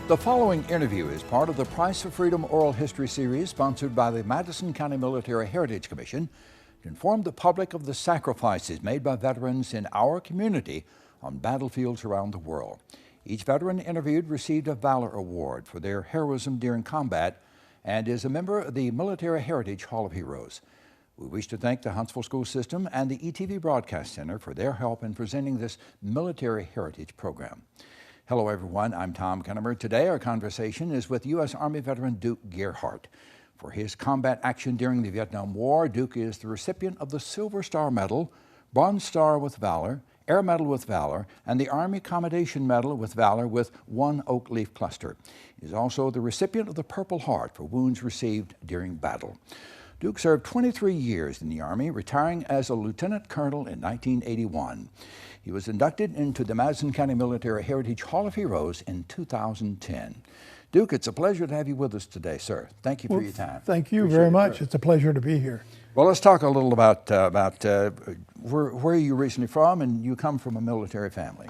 The following interview is part of the Price for Freedom Oral History Series sponsored by the Madison County Military Heritage Commission to inform the public of the sacrifices made by veterans in our community on battlefields around the world. Each veteran interviewed received a Valor Award for their heroism during combat and is a member of the Military Heritage Hall of Heroes. We wish to thank the Huntsville School System and the ETV Broadcast Center for their help in presenting this Military Heritage program. Hello everyone, I'm Tom Kennemer. Today our conversation is with U.S. Army veteran Duke Gerhardt. For his combat action during the Vietnam War, Duke is the recipient of the Silver Star Medal, Bronze Star with Valor, Air Medal with Valor, and the Army Commendation Medal with Valor with one oak leaf cluster. He is also the recipient of the Purple Heart for wounds received during battle. Duke served 23 years in the Army, retiring as a lieutenant colonel in 1981. He was inducted into the Madison County Military Heritage Hall of Heroes in 2010. Duke, it's a pleasure to have you with us today, sir. Thank you for your time. Thank you very much. It's a pleasure to be here. Well, let's talk a little about where you originally from, and you come from a military family.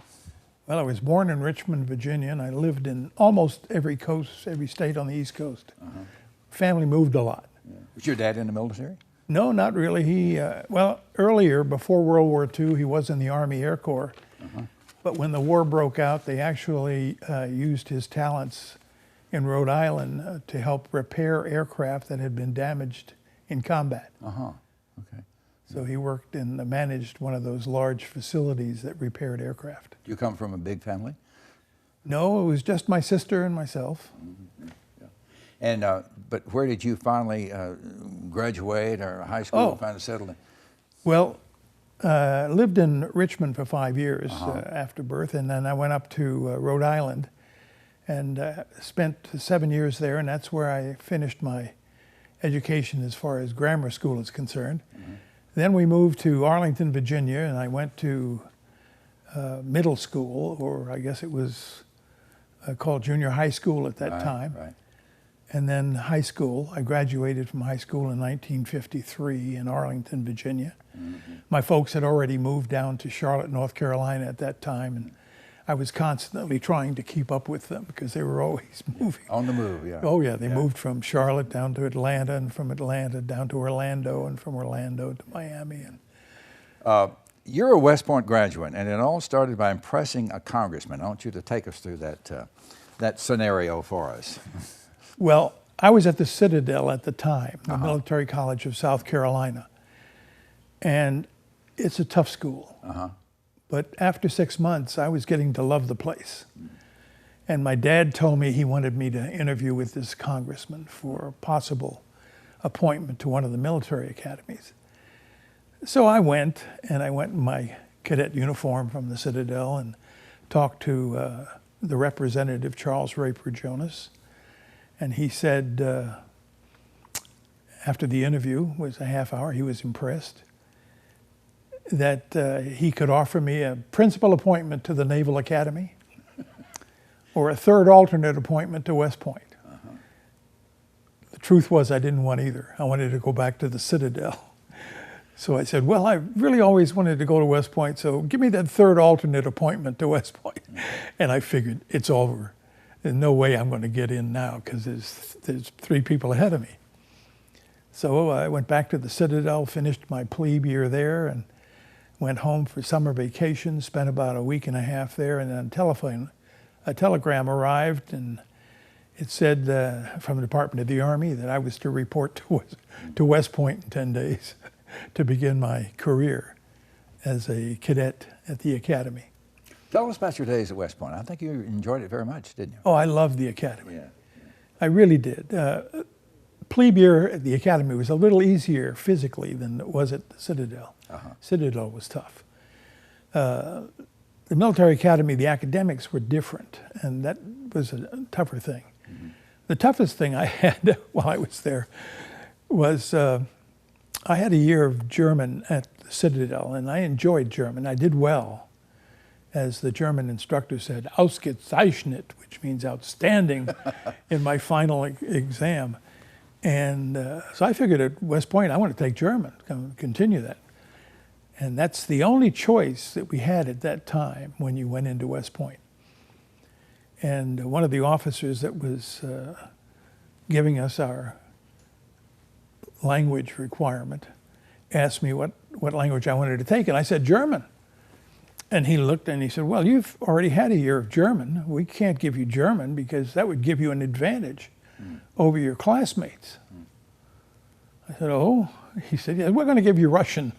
Well, I was born in Richmond, Virginia, and I lived in almost every coast, every state on the East Coast. Family moved a lot. Yeah. Was your dad in the military? No, not really. He, well, earlier, before World War II, he was in the Army Air Corps. But when the war broke out, they actually used his talents in Rhode Island to help repair aircraft that had been damaged in combat. Okay. So he worked and managed one of those large facilities that repaired aircraft. Do you come from a big family? No, it was just my sister and myself. And but where did you finally graduate or high school finally settle in? Well, lived in Richmond for 5 years after birth, and then I went up to Rhode Island and spent 7 years there, and that's where I finished my education as far as grammar school is concerned. Then we moved to Arlington, Virginia, and I went to middle school, or I guess it was called junior high school at that time. And then high school. I graduated from high school in 1953 in Arlington, Virginia. My folks had already moved down to Charlotte, North Carolina at that time, and I was constantly trying to keep up with them because they were always moving. On the move, yeah. Oh yeah, they moved from Charlotte down to Atlanta, and from Atlanta down to Orlando, and from Orlando to Miami. And you're a West Point graduate, and it all started by impressing a congressman. I want you to take us through that scenario for us. Well, I was at the Citadel at the time, the Military College of South Carolina, and it's a tough school. But after 6 months, I was getting to love the place. And my dad told me he wanted me to interview with this congressman for a possible appointment to one of the military academies. So I went, and I went in my cadet uniform from the Citadel and talked to the representative, Charles Raper Jonas. And he said, after the interview was a half hour, he was impressed that he could offer me a principal appointment to the Naval Academy or a third alternate appointment to West Point. The truth was I didn't want either. I wanted to go back to the Citadel. So I said, well, I really always wanted to go to West Point, so give me that third alternate appointment to West Point. And I figured, it's over. There's no way I'm going to get in now because there's 3 people ahead of me. So I went back to the Citadel, finished my plebe year there, and went home for summer vacation, spent about a week and a half there, and then a telegram arrived, and it said from the Department of the Army that I was to report to West Point in 10 days to begin my career as a cadet at the Academy. Tell us about your days at West Point. I think you enjoyed it very much, didn't you? Oh, I loved the Academy. I really did. Plebe year at the Academy was a little easier physically than it was at the Citadel. Citadel was tough. The military academy, the academics were different, and that was a tougher thing. The toughest thing I had while I was there was I had a year of German at the Citadel, and I enjoyed German. I did well. As the German instructor said, ausgezeichnet, which means outstanding, in my final exam. And so I figured at West Point, I want to take German, continue that. And that's the only choice that we had at that time when you went into West Point. And one of the officers that was giving us our language requirement asked me what language I wanted to take, and I said German. And he looked and he said, well, you've already had a year of German. We can't give you German because that would give you an advantage over your classmates. I said, oh? He said, yeah, we're going to give you Russian.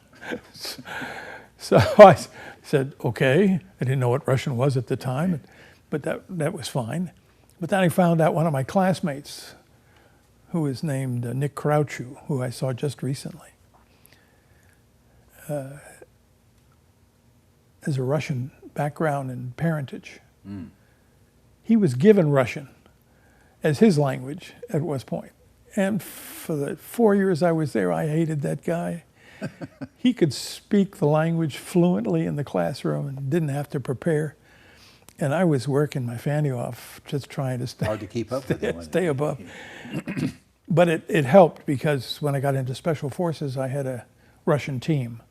So I said, okay. I didn't know what Russian was at the time, but that was fine. But then I found out one of my classmates, who is named Nick Crouchu, who I saw just recently, has a Russian background and parentage. He was given Russian as his language at West Point. And for the 4 years I was there, I hated that guy. He could speak the language fluently in the classroom and didn't have to prepare. And I was working my fanny off, just trying to stay, hard to keep up with stay above. But it helped because when I got into Special Forces, I had a Russian team.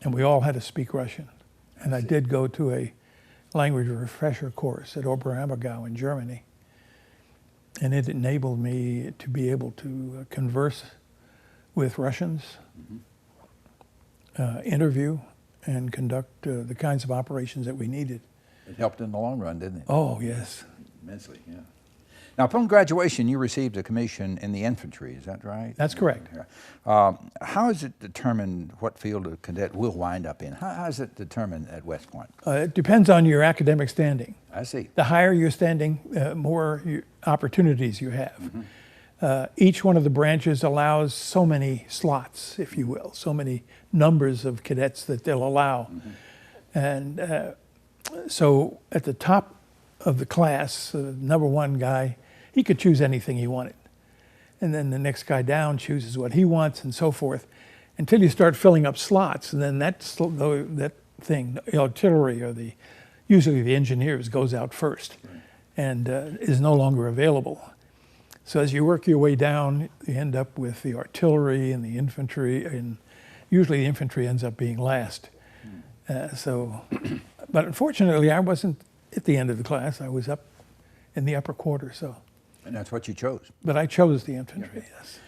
And we all had to speak Russian. And I did go to a language refresher course at Oberammergau in Germany. And it enabled me to be able to converse with Russians, interview, and conduct the kinds of operations that we needed. It helped in the long run, didn't it? Oh, yes. Immensely, yeah. Now, upon graduation, you received a commission in the infantry, is that right? That's correct. How is it determined what field a cadet will wind up in? How is it determined at West Point? It depends on your academic standing. I see. The higher your standing, more opportunities you have. Each one of the branches allows so many slots, if you will, so many numbers of cadets that they'll allow. And so at the top of the class, the number one guy, he could choose anything he wanted. And then the next guy down chooses what he wants and so forth, until you start filling up slots. And then that thing, the artillery or usually the engineers goes out first and is no longer available. So as you work your way down, you end up with the artillery and the infantry, and usually the infantry ends up being last. But unfortunately, I wasn't at the end of the class. I was up in the upper quarter, so. And that's what you chose. But I chose the infantry, yes.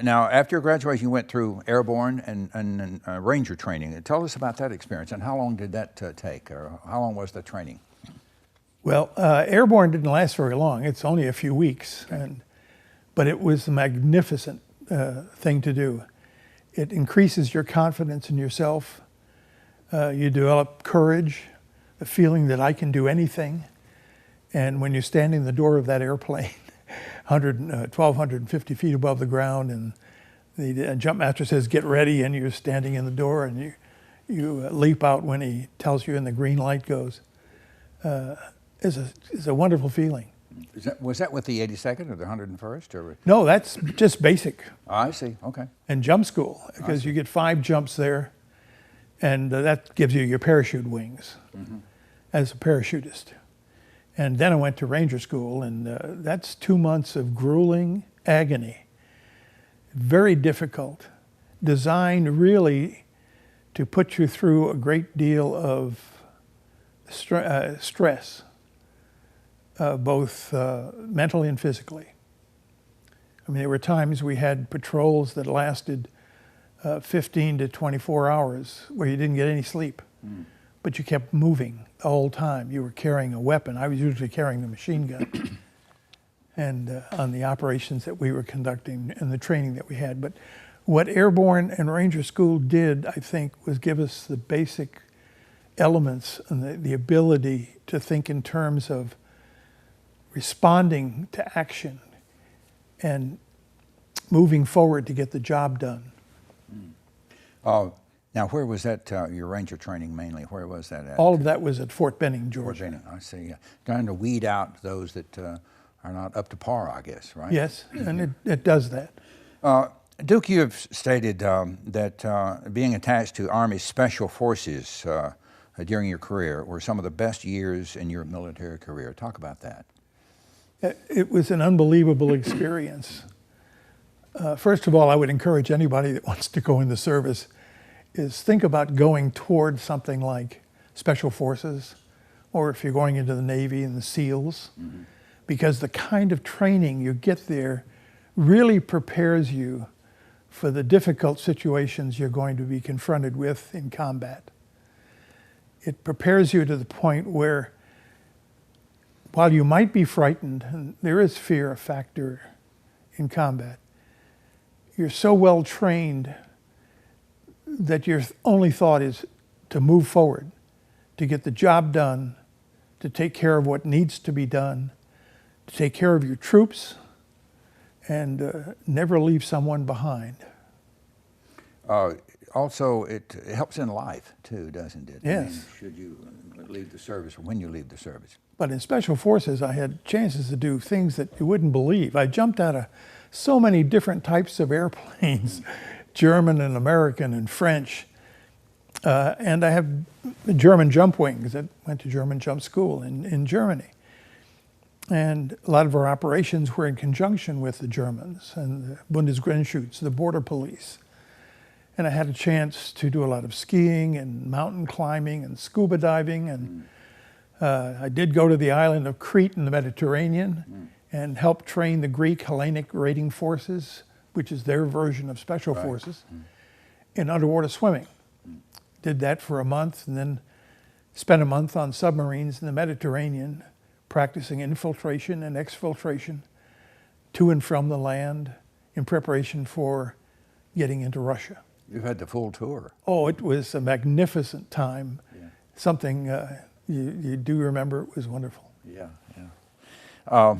Now, after your graduation, you went through airborne and ranger training. Tell us about that experience, and how long did that take, or how long was the training? Well, airborne didn't last very long. It's only a few weeks, but it was a magnificent thing to do. It increases your confidence in yourself. You develop courage, the feeling that I can do anything. And when you're standing in the door of that airplane, 1,250 feet above the ground, and the jump master says, get ready, and you're standing in the door, and you leap out when he tells you and the green light goes, is a wonderful feeling. Was that with the 82nd or the 101st? Or? No, that's just basic. Oh, I see, okay. And jump school, because you get 5 jumps there, and that gives you your parachute wings as a parachutist. And then I went to Ranger School, and that's 2 months of grueling agony. Very difficult, designed really to put you through a great deal of stress, both mentally and physically. I mean, there were times we had patrols that lasted 15 to 24 hours where you didn't get any sleep. But you kept moving the whole time. You were carrying a weapon. I was usually carrying the machine gun and on the operations that we were conducting and the training that we had. But what Airborne and Ranger School did, I think, was give us the basic elements and the ability to think in terms of responding to action and moving forward to get the job done. Now, where was that, your Ranger training mainly? Where was that at? All of that was at Fort Benning, Georgia. Fort Benning, I see. Trying to weed out those that are not up to par, I guess, right? Yes, and it does that. Duke, you have stated that being attached to Army Special Forces during your career were some of the best years in your military career. Talk about that. It was an unbelievable experience. First of all, I would encourage anybody that wants to go in the service is think about going toward something like Special Forces or if you're going into the Navy and the SEALs, because the kind of training you get there really prepares you for the difficult situations you're going to be confronted with in combat. It prepares you to the point where, while you might be frightened, and there is fear a factor in combat, you're so well trained that your only thought is to move forward, to get the job done, to take care of what needs to be done, to take care of your troops, and never leave someone behind. Also, it helps in life too, doesn't it? Yes. I mean, should you leave the service or when you leave the service. But in Special Forces, I had chances to do things that you wouldn't believe. I jumped out of so many different types of airplanes, German and American and French. And I have German jump wings that went to German jump school in Germany. And a lot of our operations were in conjunction with the Germans and the Bundesgrenzschutz, the border police. And I had a chance to do a lot of skiing and mountain climbing and scuba diving. And I did go to the island of Crete in the Mediterranean and help train the Greek Hellenic raiding forces, which is their version of Special Forces, in underwater swimming. Did that for a month and then spent a month on submarines in the Mediterranean practicing infiltration and exfiltration to and from the land in preparation for getting into Russia. You've had the full tour. Oh, it was a magnificent time. Yeah. Something you do remember. It was wonderful. Yeah, yeah.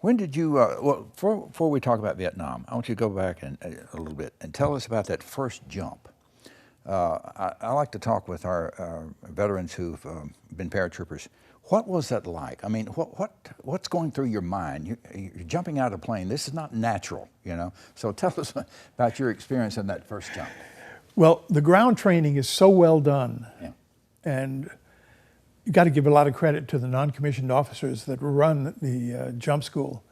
When did you, well, before we talk about Vietnam, I want you to go back a little bit and tell us about that first jump. I like to talk with our veterans who've been paratroopers. What was that like? I mean, what's going through your mind? You're jumping out of a plane. This is not natural, you know? So tell us about your experience in that first jump. Well, the ground training is so well done. Yeah. And you got to give a lot of credit to the non-commissioned officers that run the jump school,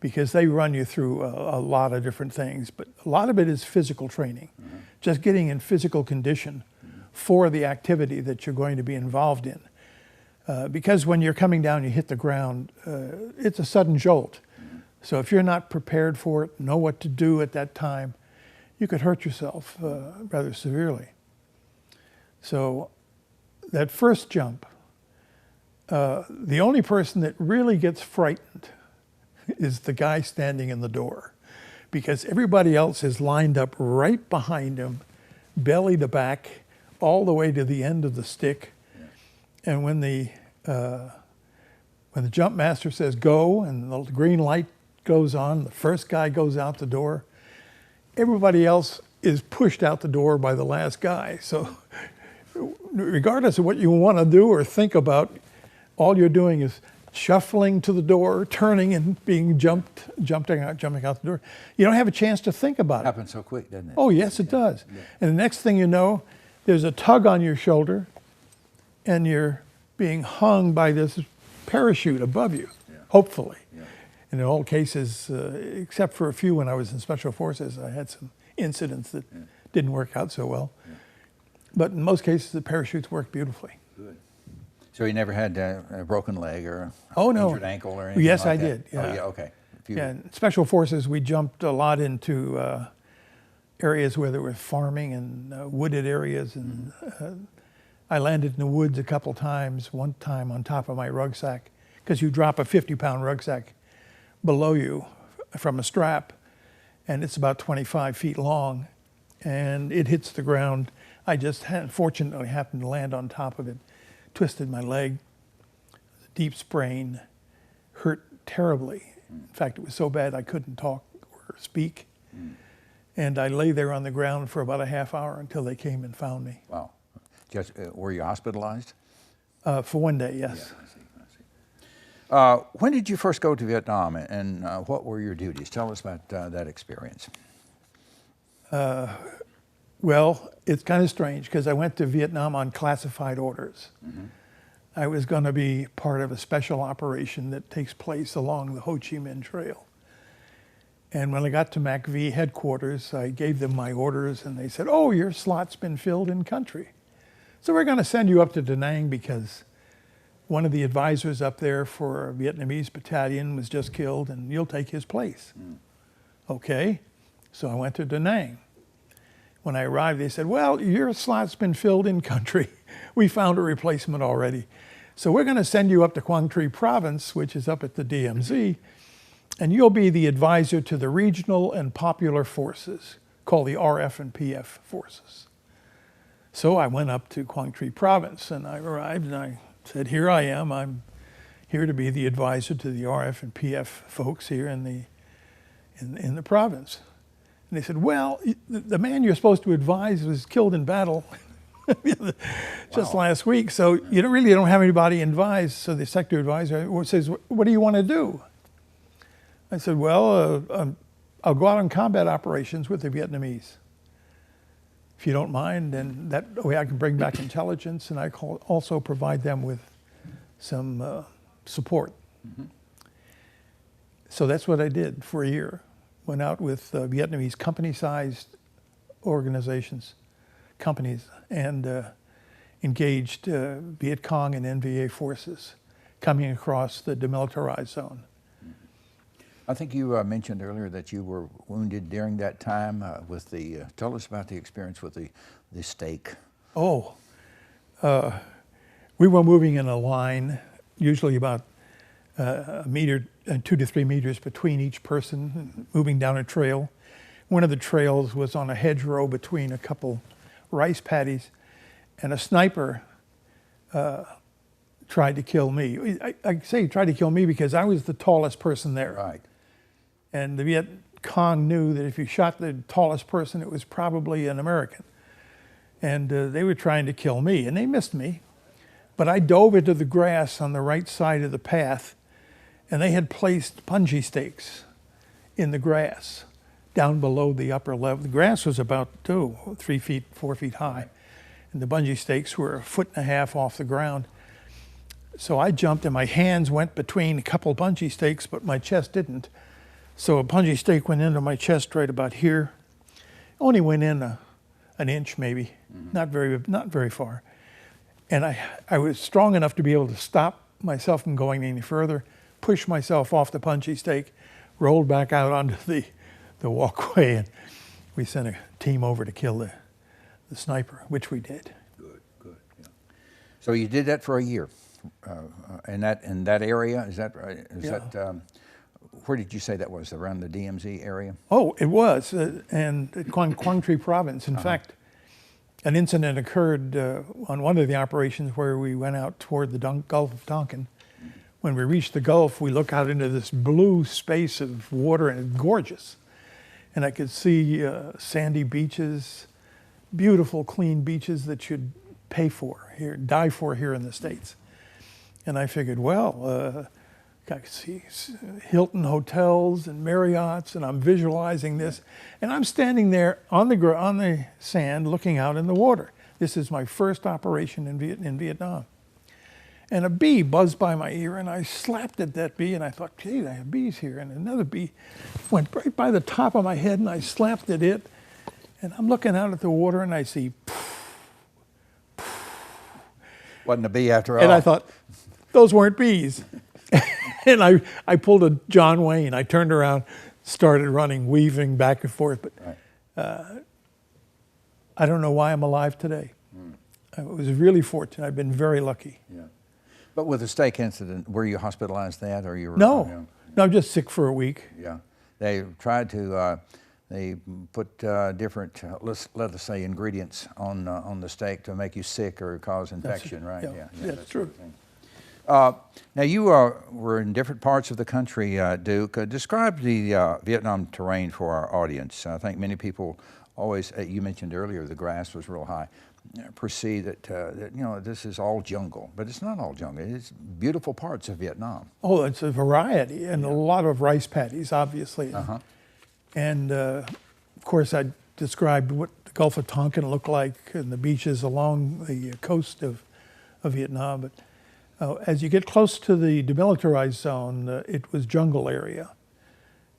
because they run you through a lot of different things. But a lot of it is physical training, just getting in physical condition for the activity that you're going to be involved in. Because when you're coming down, you hit the ground, it's a sudden jolt. So if you're not prepared for it, know what to do at that time, you could hurt yourself rather severely. So that first jump, the only person that really gets frightened is the guy standing in the door, because everybody else is lined up right behind him, belly to back, all the way to the end of the stick. And when the jump master says go and the green light goes on, the first guy goes out the door, everybody else is pushed out the door by the last guy. So regardless of what you want to do or think about, all you're doing is shuffling to the door, turning and being jumping out the door. You don't have a chance to think about it. It happens so quick, doesn't it? Oh, yes, it does. Yeah. And the next thing you know, there's a tug on your shoulder and you're being hung by this parachute above you, hopefully. Yeah. And in all cases, except for a few when I was in Special Forces, I had some incidents that didn't work out so well. Yeah. But in most cases, the parachutes worked beautifully. Good. So you never had a broken leg or injured ankle or anything? Yes, like I did. Yeah. Oh, yeah, okay. Yeah, in Special Forces, we jumped a lot into areas where there were farming and wooded areas. And I landed in the woods a couple times, one time on top of my rucksack, because you drop a 50-pound rucksack below you from a strap, and it's about 25 feet long, and it hits the ground. I just fortunately happened to land on top of it, twisted my leg, deep sprain, hurt terribly. In fact, it was so bad I couldn't talk or speak. And I lay there on the ground for about a half hour until they came and found me. Wow. Just, were you hospitalized? For one day, yes. Yeah, I see. When did you first go to Vietnam, and what were your duties? Tell us about that experience. Well, it's kind of strange because I went to Vietnam on classified orders. I was going to be part of a special operation that takes place along the Ho Chi Minh Trail. And when I got to MACV headquarters, I gave them my orders and they said, oh, your slot's been filled in country. So we're going to send you up to Da Nang because one of the advisors up there for a Vietnamese battalion was just killed, and you'll take his place. Okay, so I went to Da Nang. When I arrived, they said, well, your slot's been filled in country. We found a replacement already. So we're going to send you up to Quang Tri Province, which is up at the DMZ, and you'll be the advisor to the regional and popular forces, called the RF and PF forces. So I went up to Quang Tri Province, and I arrived, and I said, here I am. I'm here to be the advisor to the RF and PF folks here in the province. And they said, well, the man you're supposed to advise was killed in battle just last week, so you don't have anybody advised. So the sector advisor says, what do you want to do? I said, well, I'll go out on combat operations with the Vietnamese, if you don't mind, and that way I can bring back intelligence, and I can also provide them with some support. So that's what I did for a year. Went out with Vietnamese company-sized organizations, companies, and engaged Viet Cong and NVA forces coming across the demilitarized zone. I think you mentioned earlier that you were wounded during that time with the, tell us about the experience with the stake. Oh, we were moving in a line, usually about a meter, 2 to 3 meters between each person, moving down a trail. One of the trails was on a hedgerow between a couple rice paddies, and a sniper tried to kill me. I say tried to kill me because I was the tallest person there. Right. And the Viet Cong knew that if you shot the tallest person, it was probably an American. And they were trying to kill me, and they missed me. But I dove into the grass on the right side of the path, and they had placed bungee stakes in the grass down below the upper level. The grass was about 3 feet, 4 feet high, and the bungee stakes were 1.5 feet off the ground. So I jumped, and my hands went between a couple bungee stakes, but my chest didn't. So a bungee stake went into my chest right about here. Only went in an inch maybe, not very far. And I was strong enough to be able to stop myself from going any further, push myself off the bungee stake, rolled back out onto the walkway, and we sent a team over to kill the sniper, which we did. Good. Yeah. So you did that for a year, in that area. Is that right? That where did you say that was? Around the DMZ area? Oh, it was, and Quang Tri Province. In fact, an incident occurred on one of the operations where we went out toward the Gulf of Tonkin. When we reached the Gulf, we look out into this blue space of water, and it's gorgeous. And I could see sandy beaches, beautiful, clean beaches that you'd pay for here, die for here in the States. And I figured, well, I could see Hilton hotels and Marriotts, and I'm visualizing this. And I'm standing there on the sand looking out in the water. This is my first operation in Vietnam. And a bee buzzed by my ear, and I slapped at that bee, and I thought, gee, I have bees here. And another bee went right by the top of my head, and I slapped at it. And I'm looking out at the water, and I see, Wasn't a bee after all. and I thought, those weren't bees. And I pulled a John Wayne. I turned around, started running, weaving back and forth. But I don't know why I'm alive today. I was really fortunate. I've been very lucky. Yeah. But with the stake incident, were you hospitalized that, or you were? No, I'm just sick for a week. Yeah. They tried to. They put different, let us say, ingredients on the steak to make you sick or cause infection, right? Yeah, that's true. Now you were in different parts of the country, Duke. Describe the Vietnam terrain for our audience. I think many people always, you mentioned earlier, the grass was real high, perceive that, this is all jungle, but it's not all jungle. It's beautiful parts of Vietnam. Oh, it's a variety, and a lot of rice paddies, obviously. And of course, I described what the Gulf of Tonkin looked like and the beaches along the coast of Vietnam. But as you get close to the demilitarized zone, it was jungle area.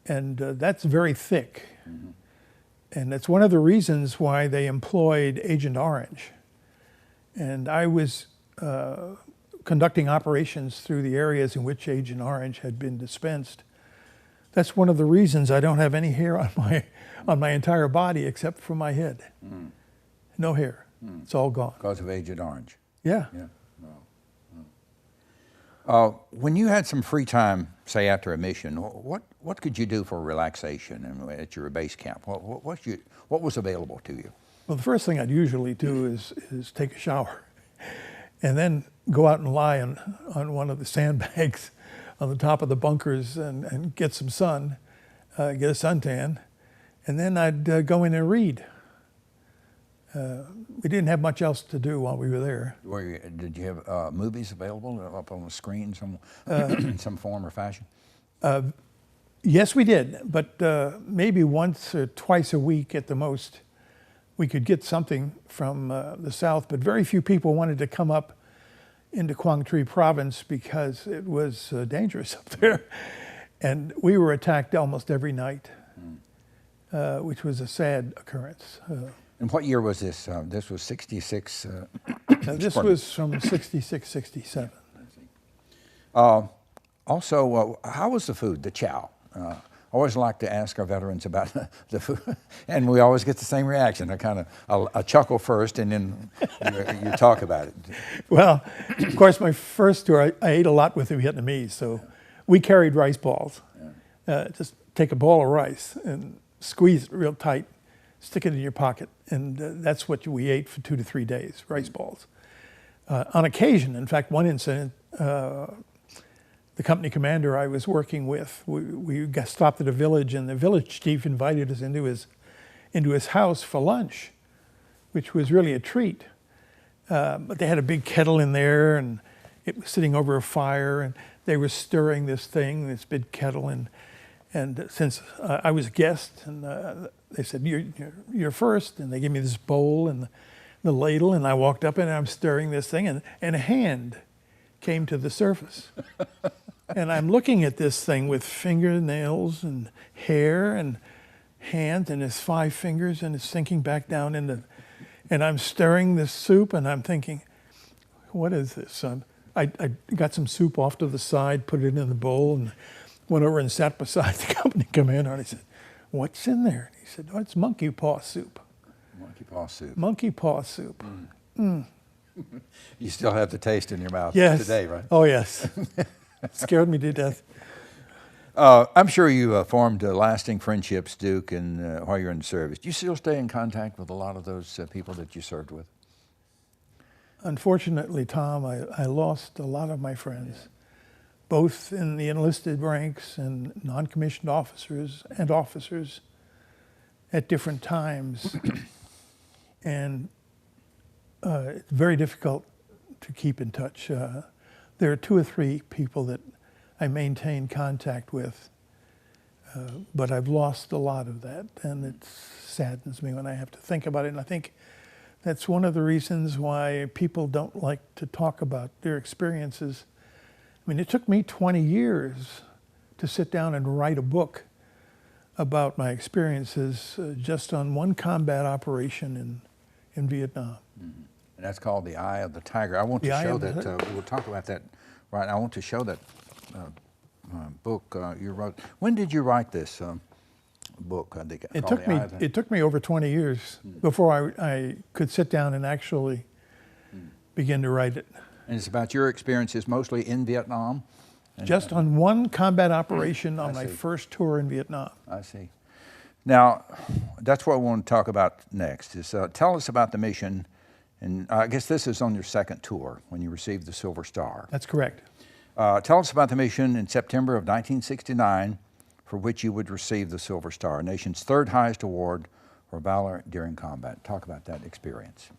And that's very thick. And that's one of the reasons why they employed Agent Orange. And I was conducting operations through the areas in which Agent Orange had been dispensed. That's one of the reasons I don't have any hair on my entire body except for my head. Mm. No hair. Mm. It's all gone. Because of Agent Orange. Yeah. Yeah. Oh. When you had some free time, say after a mission, what could you do for relaxation at your base camp? What was available to you? Well, the first thing I'd usually do is take a shower, and then go out and lie on one of the sandbags on the top of the bunkers and get some sun, get a suntan, and then I'd go in and read. We didn't have much else to do while we were there. Did you have movies available up on the screen in some form or fashion? Yes, we did, but maybe once or twice a week at the most, we could get something from the south, but very few people wanted to come up into Quang Tri province because it was dangerous up there. And we were attacked almost every night, which was a sad occurrence. And what year was this? This was 66? This was from 66, 67. Also, how was the food, the chow? I always like to ask our veterans about the food, and we always get the same reaction. I chuckle first, and then you talk about it. Well, of course, my first tour, I ate a lot with the Vietnamese, so we carried rice balls. Just take a ball of rice and squeeze it real tight, stick it in your pocket, and that's what we ate for 2 to 3 days, rice balls. On occasion, in fact, one incident, the company commander I was working with, we got stopped at a village, and the village chief invited us into his house for lunch, which was really a treat. But they had a big kettle in there, and it was sitting over a fire, and they were stirring this big kettle, and since I was a guest, and they said, you're first, and they gave me this bowl and the ladle, and I walked up and I'm stirring this thing, and a hand came to the surface. And I'm looking at this thing with fingernails and hair and hands, and his 5 fingers, and it's sinking back down and I'm stirring this soup, and I'm thinking, what is this? I got some soup off to the side, put it in the bowl, and went over and sat beside the company commander, and I said, what's in there? And he said, oh, it's monkey paw soup. Monkey paw soup. Monkey paw soup. Mm. You still have the taste in your mouth today, right? Oh, yes. Scared me to death. I'm sure you formed lasting friendships, Duke, and while you're in the service. Do you still stay in contact with a lot of those people that you served with? Unfortunately, Tom, I lost a lot of my friends, both in the enlisted ranks and non-commissioned officers and officers at different times. And it's very difficult to keep in touch. There are 2 or 3 people that I maintain contact with, but I've lost a lot of that, and it saddens me when I have to think about it. And I think that's one of the reasons why people don't like to talk about their experiences. I mean, it took me 20 years to sit down and write a book about my experiences just on one combat operation in Vietnam. Mm-hmm. And that's called The Eye of the Tiger. I want to show that, we'll talk about that, right? I want to show that book you wrote. When did you write this book? It took me over 20 years before I could sit down and actually begin to write it. And it's about your experiences mostly in Vietnam? Just on one combat operation on my first tour in Vietnam. I see. Now, that's what I want to talk about next, is tell us about the mission. And I guess this is on your second tour when you received the Silver Star. That's correct. Tell us about the mission in September of 1969 for which you would receive the Silver Star, nation's 3rd highest award for valor during combat. Talk about that experience.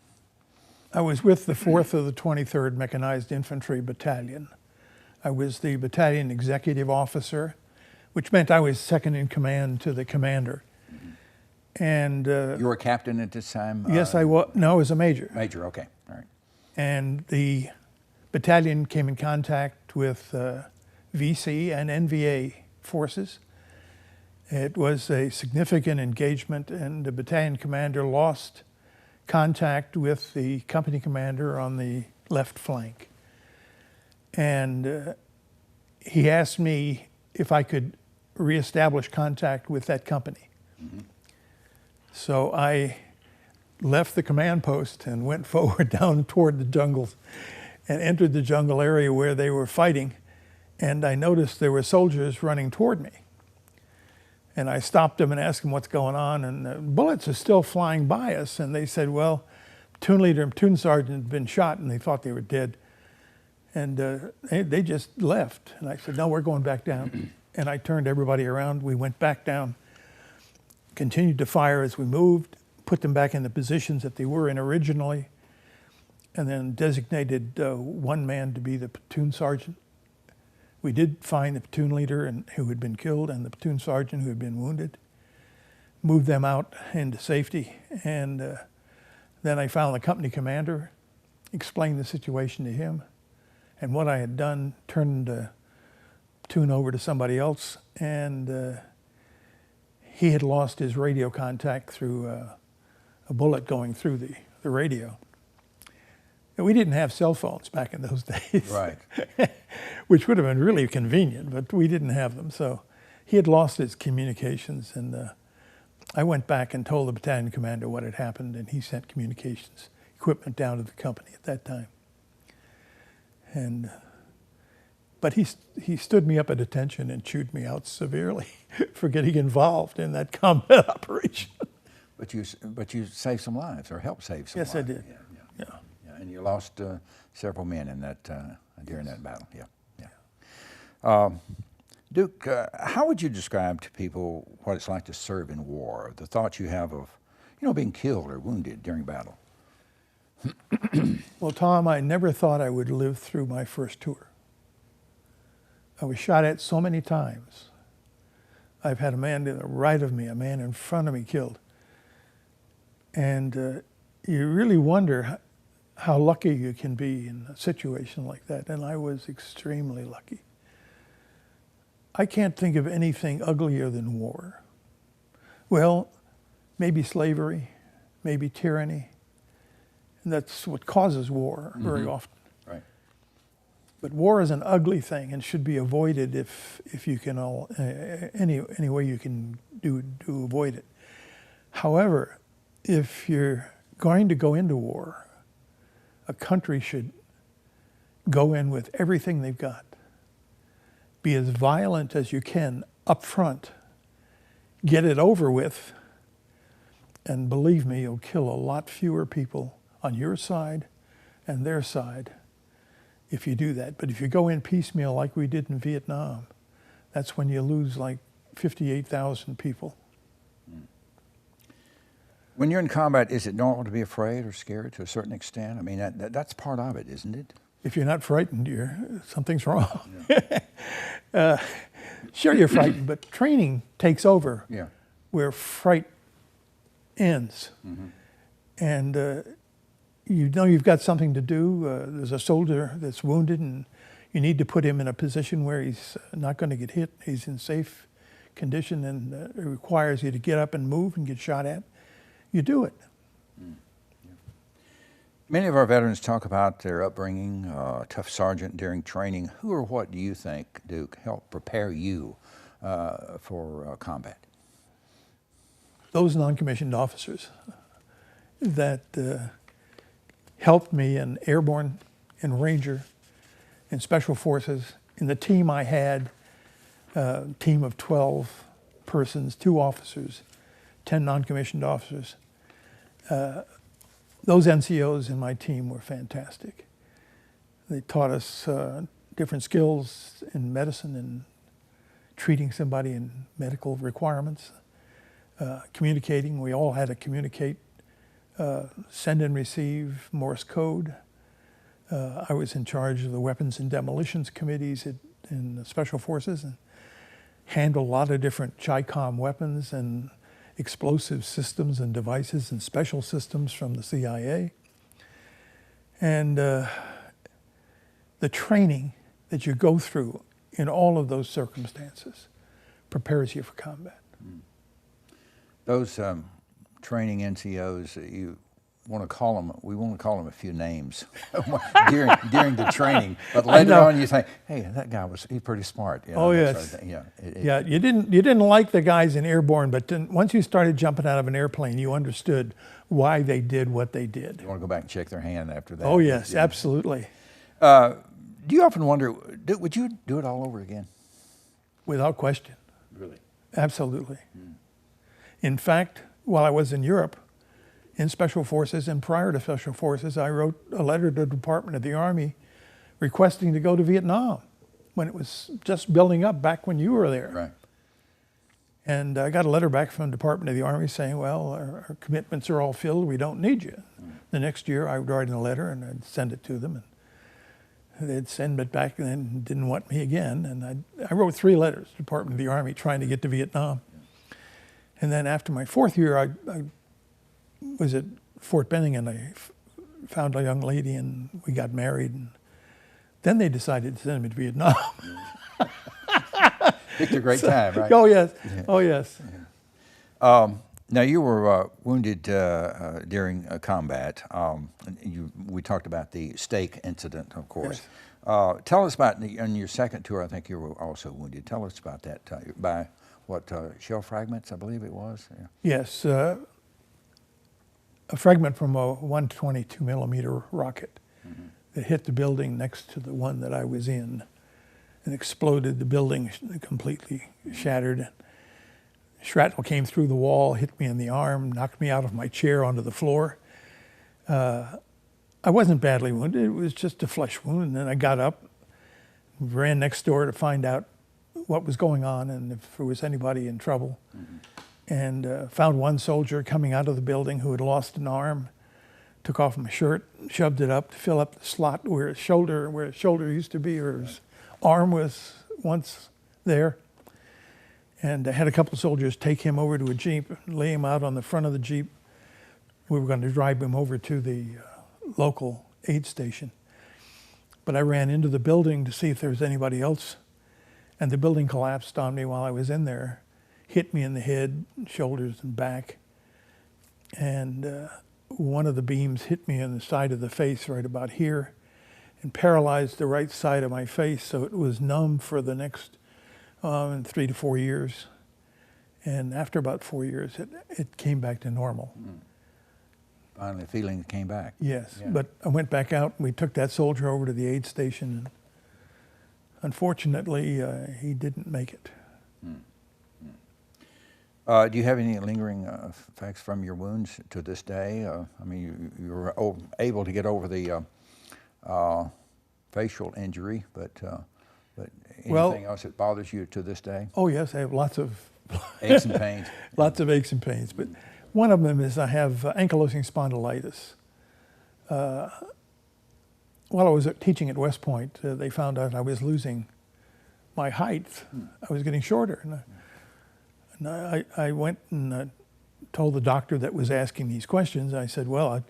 I was with the 4th of the 23rd Mechanized Infantry Battalion. I was the battalion executive officer, which meant I was second in command to the commander. And you were a captain at this time? Yes, I was. No, I was a major. Major, okay, all right. And the battalion came in contact with VC and NVA forces. It was a significant engagement, and the battalion commander lost contact with the company commander on the left flank. And he asked me if I could reestablish contact with that company. Mm-hmm. So I left the command post and went forward down toward the jungles and entered the jungle area where they were fighting. And I noticed there were soldiers running toward me. And I stopped them and asked them what's going on. And bullets are still flying by us. And they said, well, platoon leader and platoon sergeant had been shot and they thought they were dead. And they just left. And I said, no, we're going back down. And I turned everybody around. We went back down, continued to fire as we moved, put them back in the positions that they were in originally, and then designated one man to be the platoon sergeant. We did find the platoon leader who had been killed and the platoon sergeant who had been wounded, moved them out into safety, and then I found the company commander, explained the situation to him, and what I had done, turned the platoon over to somebody else, and he had lost his radio contact through a bullet going through the radio. And we didn't have cell phones back in those days. Right. Which would have been really convenient, but we didn't have them. So he had lost his communications, and I went back and told the battalion commander what had happened, and he sent communications equipment down to the company at that time. And but he stood me up at attention and chewed me out severely for getting involved in that combat operation. But you saved some lives, or helped save some lives. Yes, I did. Yeah. And you lost several men in that during that battle. Yeah. Duke, how would you describe to people what it's like to serve in war? The thoughts you have of, being killed or wounded during battle. Well, Tom, I never thought I would live through my first tour. I was shot at so many times. I've had a man to the right of me, a man in front of me killed. And you really wonder how lucky you can be in a situation like that. And I was extremely lucky. I can't think of anything uglier than war. Well, maybe slavery, maybe tyranny. And that's what causes war very often. Right. But war is an ugly thing and should be avoided if you can any way you can do avoid it. However, if you're going to go into war, a country should go in with everything they've got. Be as violent as you can up front. Get it over with, and believe me, you'll kill a lot fewer people on your side and their side if you do that. But if you go in piecemeal like we did in Vietnam, that's when you lose like 58,000 people. When you're in combat, is it normal to be afraid or scared to a certain extent? I mean, that's part of it, isn't it? If you're not frightened, something's wrong. Yeah. Sure, you're frightened, but training takes over where fright ends. Mm-hmm. And you've got something to do. There's a soldier that's wounded, and you need to put him in a position where he's not going to get hit. He's in safe condition, and it requires you to get up and move and get shot at. You do it. Many of our veterans talk about their upbringing, tough sergeant during training. Who or what do you think, Duke, helped prepare you for combat? Those non-commissioned officers that helped me in airborne, in Ranger, in Special Forces. In the team I had, a team of 12 persons, 2 officers, 10 non-commissioned officers. Those NCOs in my team were fantastic. They taught us different skills in medicine and treating somebody in medical requirements, communicating. We all had to communicate, send and receive Morse code. I was in charge of the weapons and demolitions committees in the Special Forces and handled a lot of different CHICOM weapons and explosive systems and devices and special systems from the CIA. And the training that you go through in all of those circumstances prepares you for combat. Those training NCOs want to call him. We want to call him a few names during the training, but later on you think, "Hey, that guy he's pretty smart." You know, oh yes, sort of yeah. Yeah, you didn't like the guys in airborne, but then once you started jumping out of an airplane, you understood why they did what they did. You want to go back and check their hand after that? Oh yes, absolutely. Do you often wonder, would you do it all over again? Without question. Really? Absolutely. In fact, while I was in Europe, in Special Forces and prior to Special Forces, I wrote a letter to the Department of the Army requesting to go to Vietnam when it was just building up back when you were there. Right. And I got a letter back from the Department of the Army saying, well, our commitments are all filled, we don't need you. The next year I would write a letter and I'd send it to them, and they'd send it back and then didn't want me again. And I wrote 3 letters to the Department of the Army trying to get to Vietnam. And then after my 4th year, I was at Fort Benning and I found a young lady and we got married. And then they decided to send me to Vietnam. Picked a great time, right? Oh yes, oh yes. Now you were wounded during combat. We talked about the stake incident, of course. Yes. Tell us about, on your 2nd tour, I think you were also wounded. Tell us about that. By what, shell fragments, I believe it was? Yeah. Yes, a fragment from a 122 millimeter rocket that hit the building next to the one that I was in and exploded. The building completely shattered. Shrapnel came through the wall, hit me in the arm, knocked me out of my chair onto the floor. I wasn't badly wounded, it was just a flesh wound. And then I got up, ran next door to find out what was going on and if there was anybody in trouble. And found one soldier coming out of the building who had lost an arm, took off my shirt, shoved it up to fill up the slot where his shoulder used to be, or his arm was once there. And I had a couple of soldiers take him over to a Jeep, lay him out on the front of the Jeep. We were going to drive him over to the local aid station. But I ran into the building to see if there was anybody else, and the building collapsed on me while I was in there, hit me in the head, shoulders, and back. And one of the beams hit me in the side of the face right about here and paralyzed the right side of my face, so it was numb for the next 3 to 4 years. And after about 4 years, it came back to normal. Finally, feeling came back. Yes, yeah. But I went back out and we took that soldier over to the aid station. And unfortunately, he didn't make it. Do you have any lingering effects from your wounds to this day? I mean, you were able to get over the facial injury, but anything else that bothers you to this day? Oh yes, I have lots of aches and pains. Lots of aches and pains, but one of them is I have ankylosing spondylitis. While I was teaching at West Point, they found out I was losing my height. I was getting shorter. And I went and told the doctor that was asking these questions. I said, well, I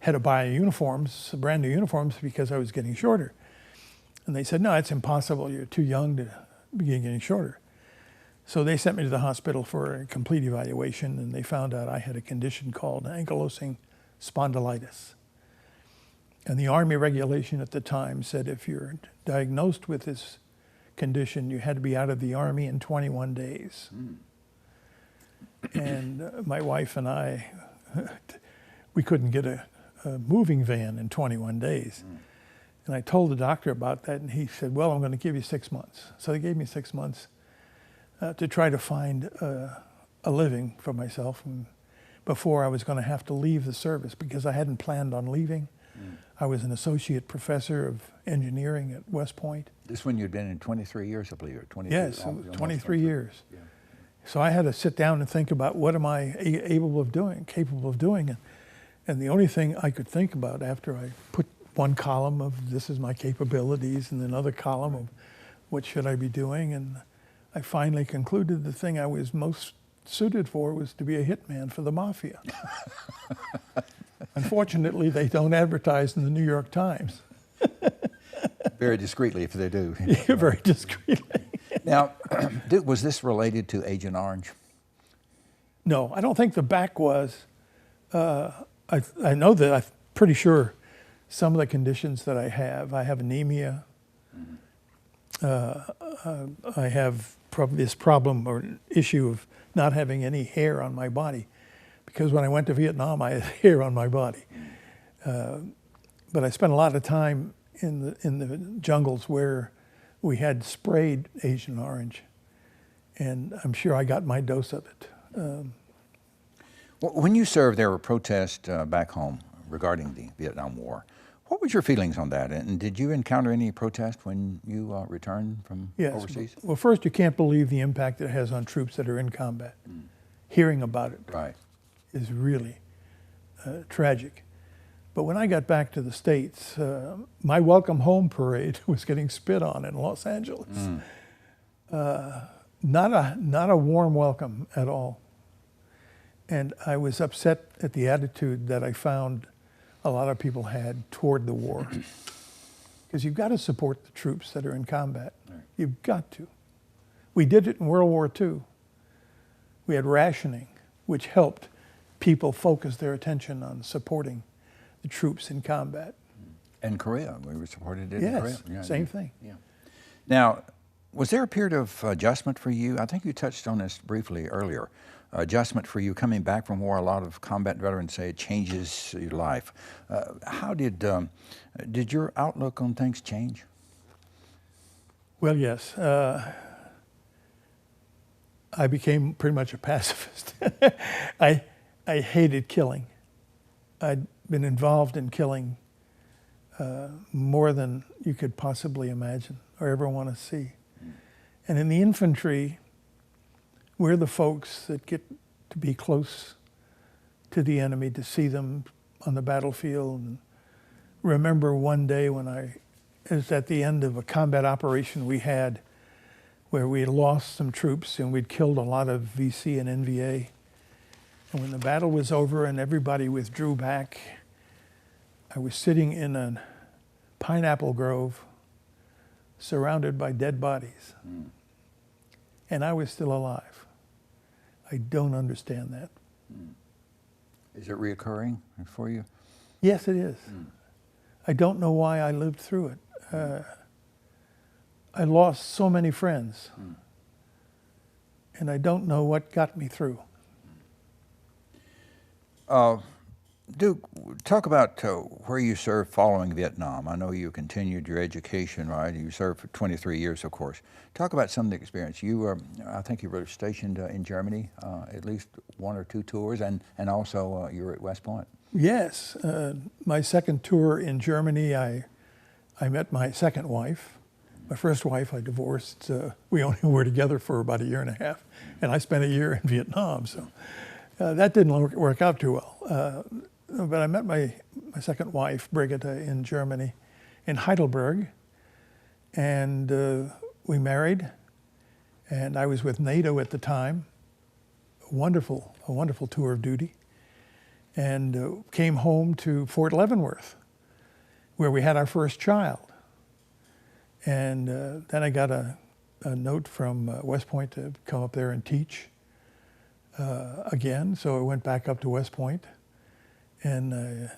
had to buy uniforms, brand new uniforms, because I was getting shorter. And they said, no, it's impossible. You're too young to begin getting shorter. So they sent me to the hospital for a complete evaluation, and they found out I had a condition called ankylosing spondylitis. And the Army regulation at the time said if you're diagnosed with this condition, you had to be out of the Army in 21 days. And my wife and I, we couldn't get a moving van in 21 days. And I told the doctor about that, and he said, well, I'm going to give you 6 months. So they gave me 6 months to try to find a living for myself before I was going to have to leave the service, because I hadn't planned on leaving. I was an associate professor of engineering at West Point. This one you'd been in 23 years, I believe, or 23? Yes, 23 years. Yeah. So I had to sit down and think about what am I capable of doing. And the only thing I could think about after I put one column of this is my capabilities and another column of what should I be doing, and I finally concluded the thing I was most suited for was to be a hitman for the mafia. Unfortunately, they don't advertise in the New York Times. Very discreetly, if they do. Yeah, very discreetly. Now, was this related to Agent Orange? No, I don't think the back was. I I know that I'm pretty sure some of the conditions that I have anemia. I have this problem or issue of not having any hair on my body, because when I went to Vietnam, I had hair on my body. But I spent a lot of time in the jungles where we had sprayed Agent Orange, and I'm sure I got my dose of it. When you served, there were protests back home regarding the Vietnam War. What was your feelings on that? And did you encounter any protest when you returned from overseas? Well, first, you can't believe the impact it has on troops that are in combat. Hearing about it is really tragic. But when I got back to the States, my welcome home parade was getting spit on in Los Angeles. Not a warm welcome at all. And I was upset at the attitude that I found a lot of people had toward the war. Because you've got to support the troops that are in combat. You've got to. We did it in World War II. We had rationing, which helped people focus their attention on supporting the troops in combat. And Korea, we were supported it in Korea. Yes, same thing. Yeah. Now, was there a period of adjustment for you? I think you touched on this briefly earlier. Adjustment for you coming back from war. A lot of combat veterans say it changes your life. How did your outlook on things change? Well, yes. I became pretty much a pacifist. I hated killing. I'd been involved in killing more than you could possibly imagine or ever want to see. And in the infantry, we're the folks that get to be close to the enemy, to see them on the battlefield. And remember one day when I was at the end of a combat operation we had where we had lost some troops and we'd killed a lot of VC and NVA. And when the battle was over and everybody withdrew back, I was sitting in a pineapple grove surrounded by dead bodies. And I was still alive. I don't understand that. Is it reoccurring for you? Yes, it is. I don't know why I lived through it. I lost so many friends. And I don't know what got me through. Duke, talk about where you served following Vietnam. I know you continued your education, right? You served for 23 years, of course. Talk about some of the experience. You were, I think you were stationed in Germany, at least 1 or 2 tours, and also you were at West Point. Yes. My second tour in Germany, I met my second wife. My first wife I divorced. We only were together for about 1.5 years, and I spent 1 year in Vietnam, so that didn't work out too well. But I met my second wife, Brigitte, in Germany, in Heidelberg, and we married, and I was with NATO at the time. A wonderful tour of duty, and came home to Fort Leavenworth, where we had our first child. And then I got a note from West Point to come up there and teach again, so I went back up to West Point and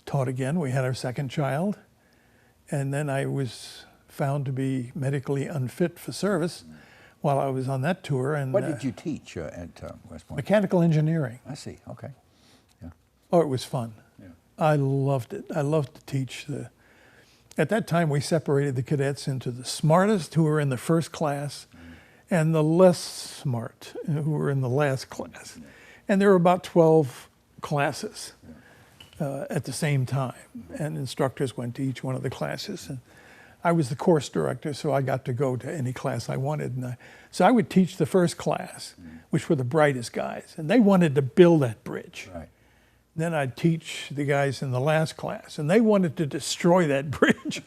taught again. We had our second child, and then I was found to be medically unfit for service while I was on that tour. And what did you teach at West Point? Mechanical engineering. I see. Okay. Yeah. Oh, it was fun. Yeah. I loved it. I loved to teach. At that time, we separated the cadets into the smartest, who were in the first class, and the less smart, who were in the last class. And there were about 12 classes at the same time, and instructors went to each one of the classes. And I was the course director, so I got to go to any class I wanted. And so I would teach the first class, which were the brightest guys, and they wanted to build that bridge. Right. Then I'd teach the guys in the last class, and they wanted to destroy that bridge.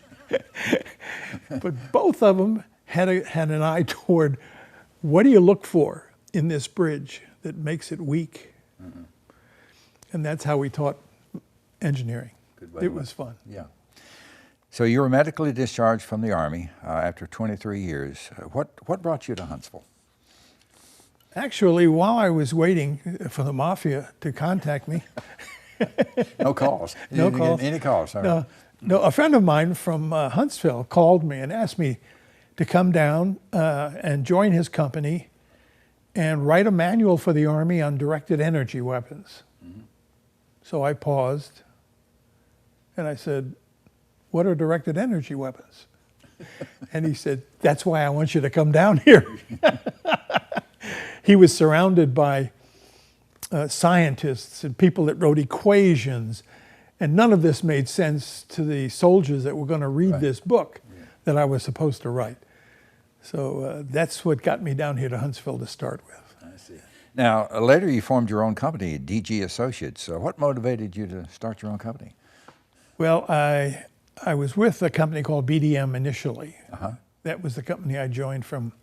But both of them had an eye toward, what do you look for in this bridge that makes it weak? And that's how we taught engineering. It was fun. Yeah. So you were medically discharged from the Army after 23 years. What brought you to Huntsville? Actually, while I was waiting for the Mafia to contact me, No calls. You No didn't calls. get any calls. All right. No, no. A friend of mine from Huntsville called me and asked me to come down and join his company and write a manual for the Army on directed energy weapons. Mm-hmm. So I paused and I said, "What are directed energy weapons?" And he said, "That's why I want you to come down here." He was surrounded by scientists and people that wrote equations, and none of this made sense to the soldiers that were going to read this book that I was supposed to write. So that's what got me down here to Huntsville to start with. I see. Now, later you formed your own company, DG Associates. What motivated you to start your own company? Well, I was with a company called BDM initially. Uh-huh. That was the company I joined from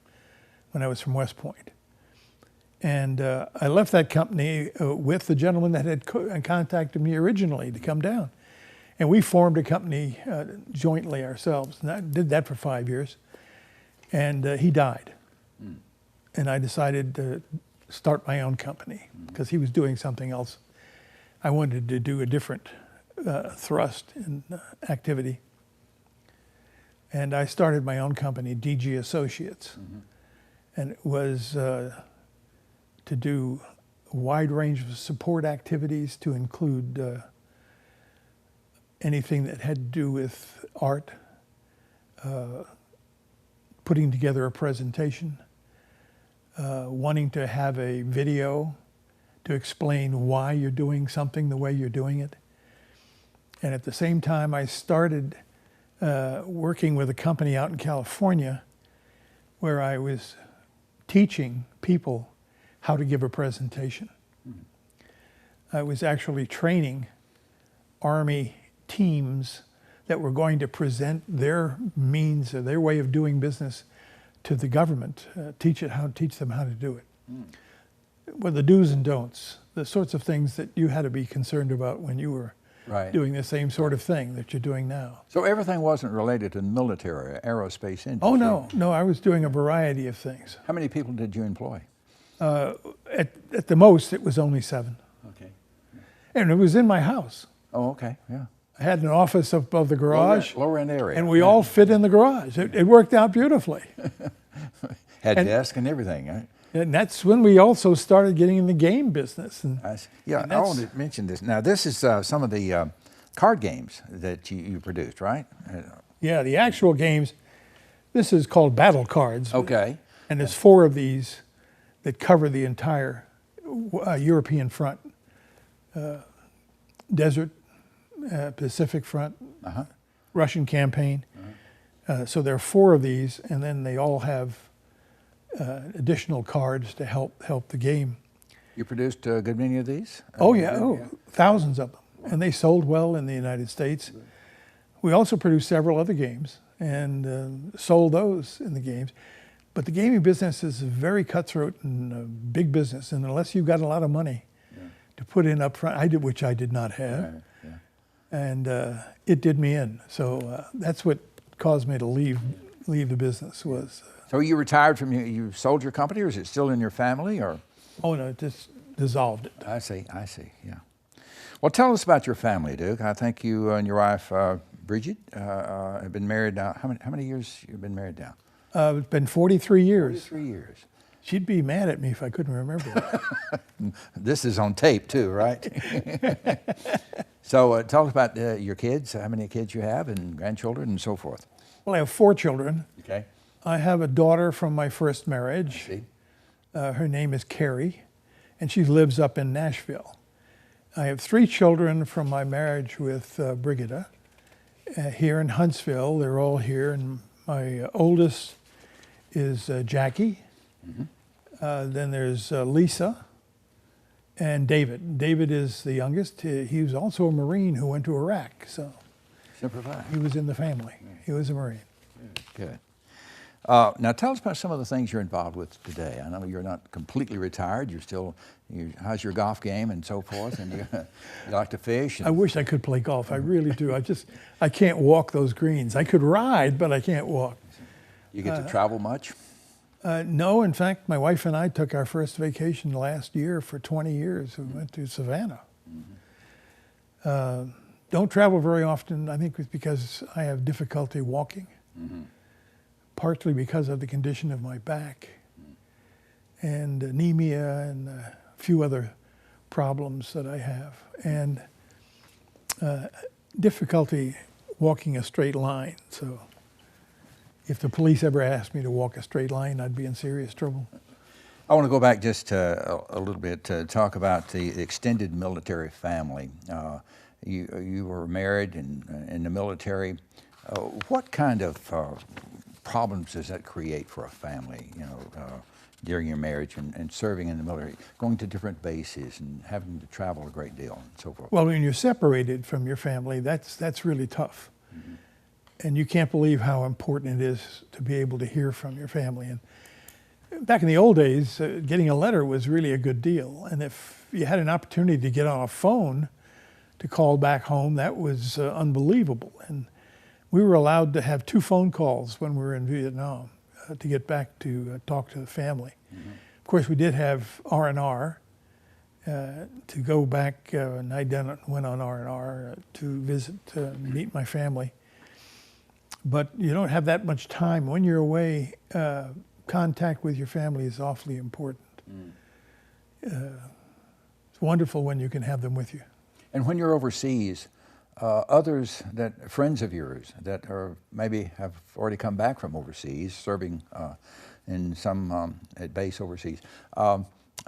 when I was from West Point. And I left that company with the gentleman that had contacted me originally to come down. And we formed a company jointly ourselves. And I did that for 5 years. And he died. Mm. And I decided to start my own company because he was doing something else. I wanted to do a different thrust in activity. And I started my own company, DG Associates. Mm-hmm. And it was to do a wide range of support activities to include anything that had to do with art, putting together a presentation, wanting to have a video to explain why you're doing something the way you're doing it. And at the same time, I started working with a company out in California where I was teaching people how to give a presentation. Mm-hmm. I was actually training Army teams that were going to present their means or their way of doing business to the government, teach them how to do it. Mm. Well, the do's and don'ts, the sorts of things that you had to be concerned about when you were doing the same sort of thing that you're doing now. So everything wasn't related to the military or aerospace industry? Oh, no, I was doing a variety of things. How many people did you employ? At the most, it was only 7. Okay. And it was in my house. Oh, okay, yeah. I had an office above the garage. Lower end area. And we all fit in the garage. It worked out beautifully. Had desk and everything, right? And that's when we also started getting in the game business. And, I want to mention this. Now, this is some of the card games that you produced, right? Yeah, the actual games. This is called battle cards. Okay. And there's 4 of these that cover the entire European front, desert, Pacific front, Russian campaign. So there are 4 of these, and then they all have additional cards to help the game. You produced a good many of these? Oh yeah, thousands of them. And they sold well in the United States. We also produced several other games and sold those in the games. But the gaming business is a very cutthroat and big business, and unless you've got a lot of money to put in up front, which I did not have, and it did me in. So that's what caused me to leave the business was. So you retired from, you sold your company, or is it still in your family, or? Oh no, it just dissolved it. I see, yeah. Well, tell us about your family, Duke. I think you and your wife, Bridget, have been married now. How many years you've been married now? It's been 43 years. 43 years. She'd be mad at me if I couldn't remember it. This is on tape too, right? So tell us about your kids, how many kids you have, and grandchildren, and so forth. Well, I have 4 children. Okay. I have a daughter from my first marriage. I see. Her name is Carrie, and she lives up in Nashville. I have 3 children from my marriage with Brigida here in Huntsville. They're all here, and my oldest is Jackie. Mm-hmm. Then there's Lisa and David. David is the youngest. He was also a Marine who went to Iraq, so he was in the family. He was a Marine. Good. Now tell us about some of the things you're involved with today. I know you're not completely retired. How's your golf game and so forth? And you like to fish? I wish I could play golf. I really do. I can't walk those greens. I could ride, but I can't walk. You get to travel much? No. In fact, my wife and I took our first vacation last year for 20 years. We went to Savannah. Don't travel very often. I think it's because I have difficulty walking, partly because of the condition of my back and anemia and a few other problems that I have, and difficulty walking a straight line. So if the police ever asked me to walk a straight line, I'd be in serious trouble. I want to go back just a little bit to talk about the extended military family. You were married and in the military. What kind of problems does that create for a family, during your marriage and serving in the military, going to different bases and having to travel a great deal and so forth? Well, when you're separated from your family, that's really tough. And you can't believe how important it is to be able to hear from your family. And back in the old days, getting a letter was really a good deal. And if you had an opportunity to get on a phone to call back home, that was unbelievable. And we were allowed to have 2 phone calls when we were in Vietnam to get back to talk to the family. Of course, we did have R&R to go back, and I went on R&R to visit, meet my family. But you don't have that much time. When you're away, contact with your family is awfully important. It's wonderful when you can have them with you. And when you're overseas, friends of yours that are maybe have already come back from overseas, serving in some at base overseas,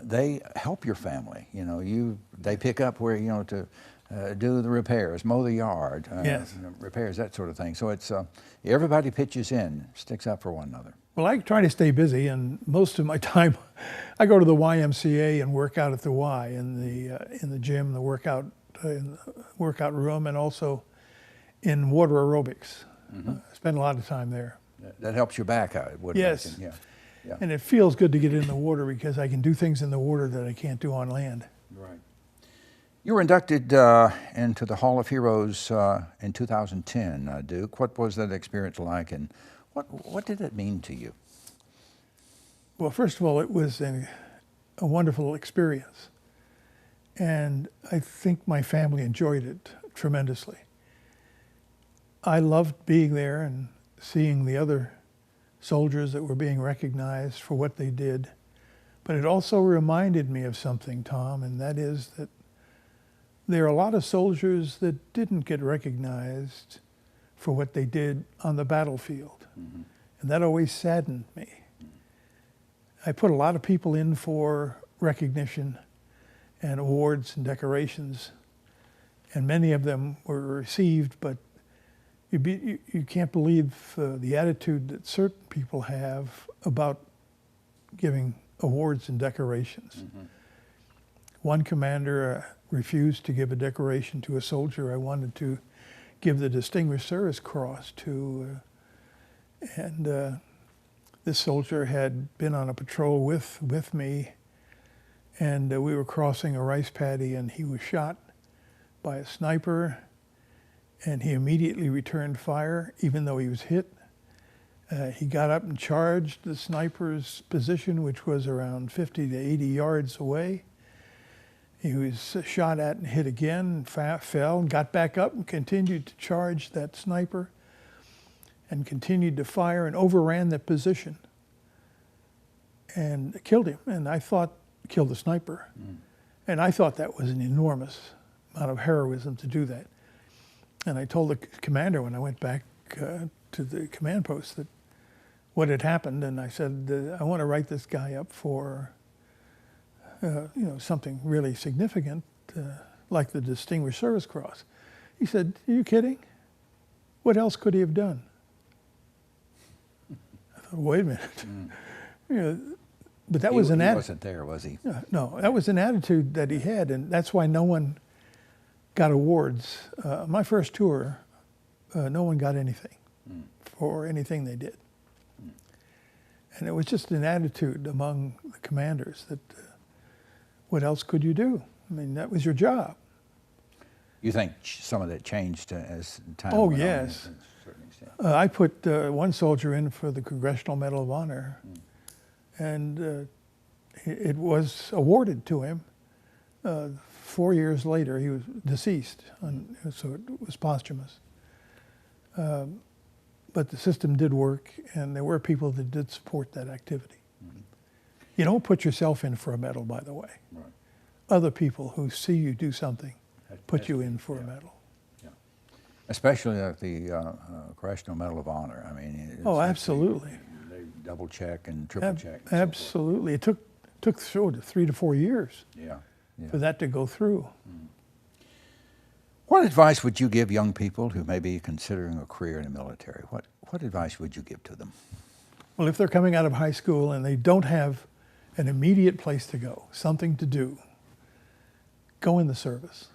they help your family. They pick up where to do the repairs, mow the yard, yes, repairs, that sort of thing. So it's everybody pitches in, sticks up for one another. Well, I try to stay busy, and most of my time, I go to the YMCA and work out at the Y in the gym, the workout room, and also in water aerobics. I spend a lot of time there. That helps your back out, would yes. imagine. Yeah. Yeah. And it feels good to get in the water because I can do things in the water that I can't do on land. Right. You were inducted into the Hall of Heroes in 2010, Duke. What was that experience like, and what did it mean to you? Well, first of all, it was a wonderful experience. And I think my family enjoyed it tremendously. I loved being there and seeing the other soldiers that were being recognized for what they did. But it also reminded me of something, Tom, and that is that there are a lot of soldiers that didn't get recognized for what they did on the battlefield. And that always saddened me. I put a lot of people in for recognition and awards and decorations, and many of them were received, but you can't believe the attitude that certain people have about giving awards and decorations. One commander refused to give a decoration to a soldier I wanted to give the Distinguished Service Cross to, and this soldier had been on a patrol with me, and we were crossing a rice paddy, and he was shot by a sniper, and he immediately returned fire, even though he was hit. He got up and charged the sniper's position, which was around 50 to 80 yards away. He was shot at and hit again, fell, and got back up and continued to charge that sniper and continued to fire and overran that position and killed him. And I thought, killed the sniper. And I thought that was an enormous amount of heroism to do that. And I told the commander when I went back to the command post that what had happened, and I said, I want to write this guy up for something really significant, like the Distinguished Service Cross. He said, are you kidding? What else could he have done? I thought, wait a minute. But that was an attitude. He wasn't there, was he? No, that was an attitude that he had, and that's why no one got awards. My first tour, no one got anything for anything they did. And it was just an attitude among the commanders that what else could you do? I mean, that was your job. You think some of that changed as time went on? Yes. To a certain extent. I put one soldier in for the Congressional Medal of Honor, and it was awarded to him 4 years later, he was deceased, so it was posthumous. But the system did work, and there were people that did support that activity. Mm-hmm. You don't put yourself in for a medal, by the way. Right. Other people who see you do something put you in for a medal. Yeah. Especially like the Congressional Medal of Honor. I mean, oh, absolutely. They double check and triple check. And absolutely. It took 3 to 4 years for that to go through. Mm. What advice would you give young people who may be considering a career in the military? What advice would you give to them? Well, if they're coming out of high school and they don't have an immediate place to go, something to do, go in the service,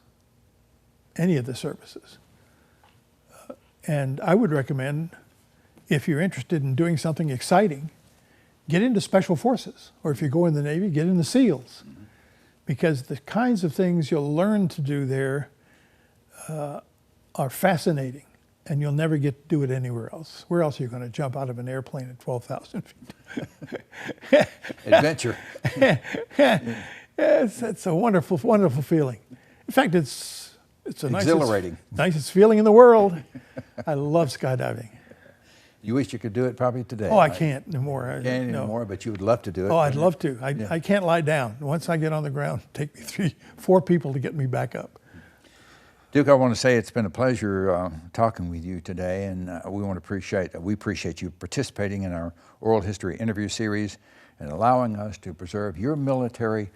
any of the services. And I would recommend, if you're interested in doing something exciting, get into Special Forces, or if you go in the Navy, get in the SEALs, because the kinds of things you'll learn to do there are fascinating, and you'll never get to do it anywhere else. Where else are you going to jump out of an airplane at 12,000 feet? Adventure. Yes, it's a wonderful, wonderful feeling. In fact, it's the exhilarating, nicest feeling in the world. I love skydiving. You wish you could do it probably today. Oh, I can't anymore. Can't anymore, but you would love to do it. Oh, I'd love to. I can't lie down. Once I get on the ground, it take me 3, 4 people to get me back up. Duke, I want to say it's been a pleasure talking with you today, and we appreciate you participating in our oral history interview series and allowing us to preserve your military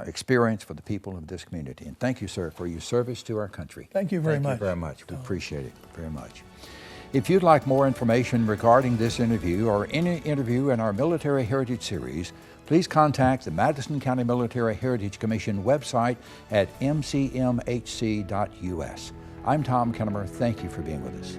experience for the people of this community. And thank you, sir, for your service to our country. Thank you very much. Thank you very much. We appreciate it very much. If you'd like more information regarding this interview or any interview in our Military Heritage Series, please contact the Madison County Military Heritage Commission website at mcmhc.us. I'm Tom Kennemer. Thank you for being with us.